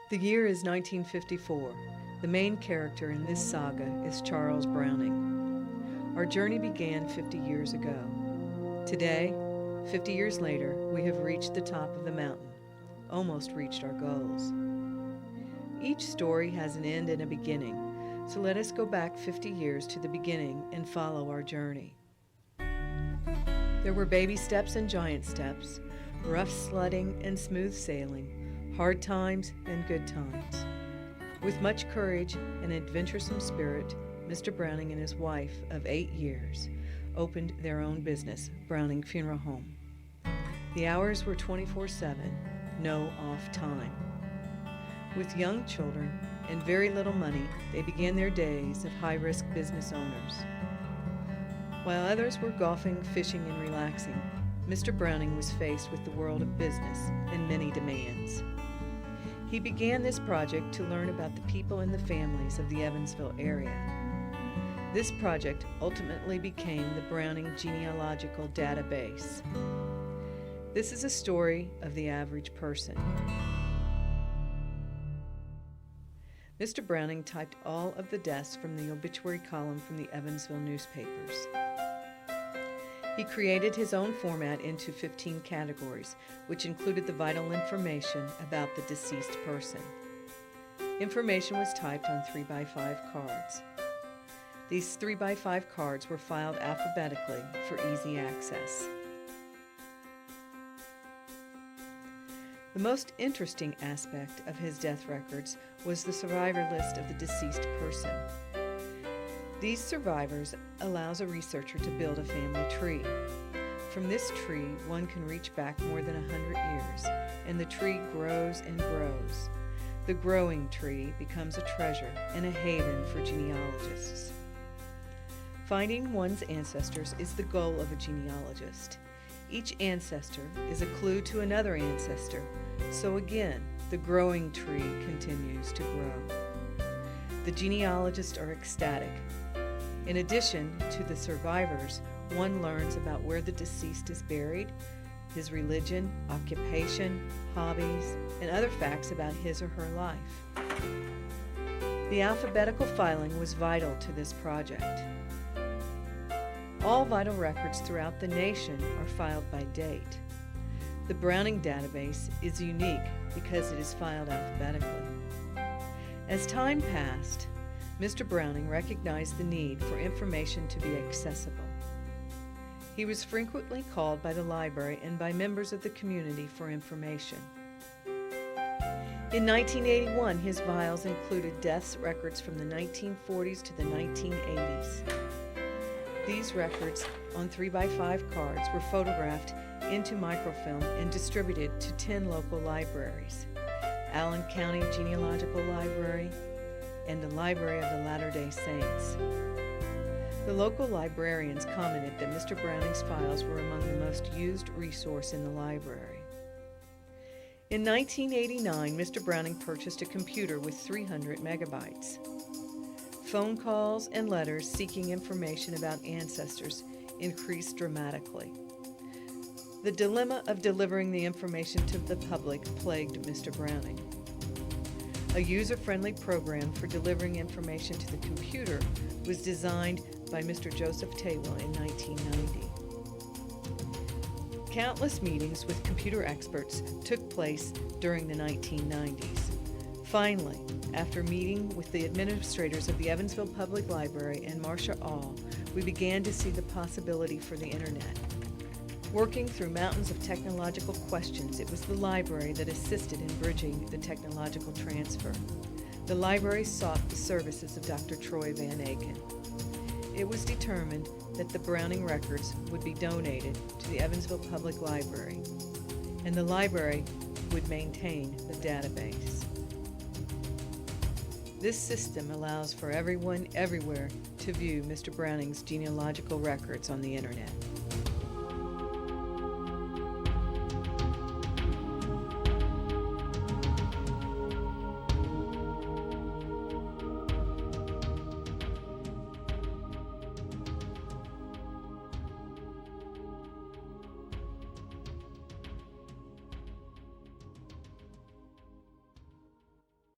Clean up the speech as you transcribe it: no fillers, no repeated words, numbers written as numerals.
The year is 1954. The main character in this saga is Charles Browning. Our journey began 50 years ago. Today, 50 years later, we have reached the top of the mountain, almost reached our goals. Each story has an end and a beginning, so let us go back 50 years to the beginning and follow our journey. There were baby steps and giant steps, rough sledding and smooth sailing, hard times and good times. With much courage and adventuresome spirit, Mr. Browning and his wife of 8 years opened their own business, Browning Funeral Home. The hours were 24/7, no off time. With young children and very little money, they began their days of high-risk business owners. While others were golfing, fishing, and relaxing, Mr. Browning was faced with the world of business and many demands. He began this project to learn about the people and the families of the Evansville area. This project ultimately became the Browning Genealogical Database. This is a story of the average person. Mr. Browning typed all of the deaths from the obituary column from the Evansville newspapers. He created his own format into 15 categories, which included the vital information about the deceased person. Information was typed on 3x5 cards. These 3x5 cards were filed alphabetically for easy access. The most interesting aspect of his death records was the survivor list of the deceased person. These survivors allows a researcher to build a family tree. From this tree, one can reach back more than 100 years, and the tree grows and grows. The growing tree becomes a treasure and a haven for genealogists. Finding one's ancestors is the goal of a genealogist. Each ancestor is a clue to another ancestor, so again, the growing tree continues to grow. The genealogists are ecstatic. In addition to the survivors, one learns about where the deceased is buried, his religion, occupation, hobbies, and other facts about his or her life. The alphabetical filing was vital to this project. All vital records throughout the nation are filed by date. The Browning database is unique because it is filed alphabetically. As time passed, Mr. Browning recognized the need for information to be accessible. He was frequently called by the library and by members of the community for information. In 1981, his files included deaths records from the 1940s to the 1980s. These records on 3x5 cards were photographed into microfilm and distributed to 10 local libraries: Allen County Genealogical Library and the Library of the Latter-day Saints. The local librarians commented that Mr. Browning's files were among the most used resource in the library. In 1989, Mr. Browning purchased a computer with 300 megabytes. Phone calls and letters seeking information about ancestors increased dramatically. The dilemma of delivering the information to the public plagued Mr. Browning. A user-friendly program for delivering information to the computer was designed by Mr. Joseph Taylor in 1990. Countless meetings with computer experts took place during the 1990s. Finally, after meeting with the administrators of the Evansville Public Library and Marcia All, we began to see the possibility for the Internet. Working through mountains of technological questions, it was the library that assisted in bridging the technological transfer. The library sought the services of Dr. Troy Van Aken. It was determined that the Browning records would be donated to the Evansville Public Library, and the library would maintain the database. This system allows for everyone, everywhere, to view Mr. Browning's genealogical records on the Internet.